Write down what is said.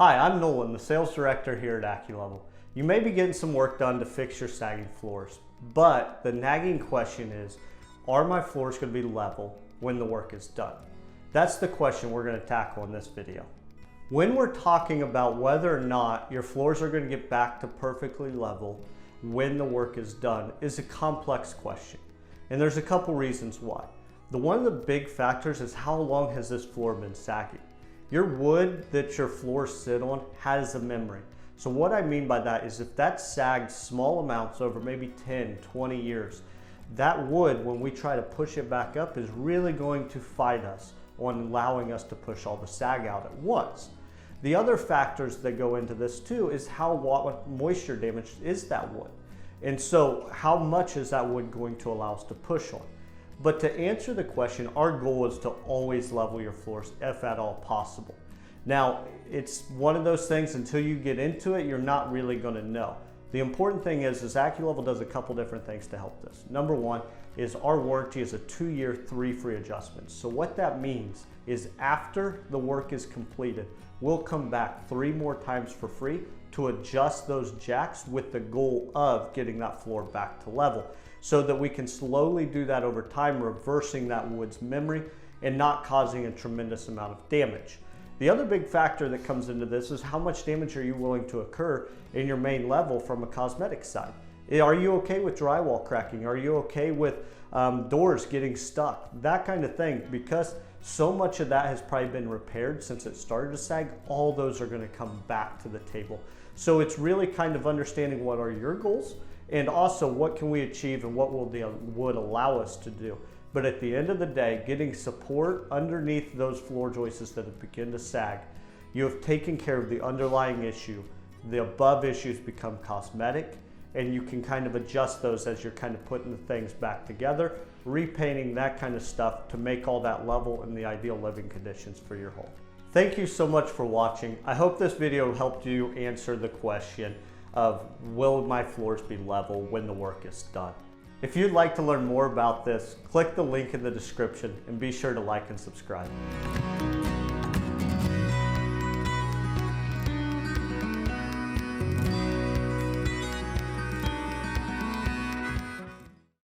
Hi, I'm Nolan, the sales director here at Acculevel. You may be getting some work done to fix your sagging floors, but the nagging question is, are my floors going to be level when the work is done? That's the question we're going to tackle in this video. When we're talking about whether or not your floors are going to get back to perfectly level when the work is done is a complex question. And there's a couple reasons why. One of the big factors is how long has this floor been sagging? Your wood that your floors sit on has a memory. So what I mean by that is if that sagged small amounts over maybe 10, 20 years, that wood, when we try to push it back up, is really going to fight us on allowing us to push all the sag out at once. The other factors that go into this too is what moisture damage is that wood. And so how much is that wood going to allow us to push on? But to answer the question, our goal is to always level your floors if at all possible. Now, it's one of those things until you get into it, you're not really going to know. The important thing is Acculevel does a couple different things to help this. Number one is our warranty is a 2-year, 3 free adjustments. So what that means is after the work is completed, we'll come back 3 more times for free to adjust those jacks with the goal of getting that floor back to level, so that we can slowly do that over time, reversing that wood's memory and not causing a tremendous amount of damage. The other big factor that comes into this is how much damage are you willing to occur in your main level from a cosmetic side. Are you okay with drywall cracking? Are you okay with doors getting stuck? That kind of thing, because so much of that has probably been repaired since it started to sag, all those are gonna come back to the table. So it's really kind of understanding what are your goals and also what can we achieve and what will the wood allow us to do. But at the end of the day, getting support underneath those floor joists that have begun to sag, you have taken care of the underlying issue. The above issues become cosmetic, and you can kind of adjust those as you're kind of putting the things back together, repainting, that kind of stuff to make all that level and the ideal living conditions for your home. Thank you so much for watching. I hope this video helped you answer the question of will my floors be level when the work is done. If you'd like to learn more about this, click the link in the description and be sure to like and subscribe.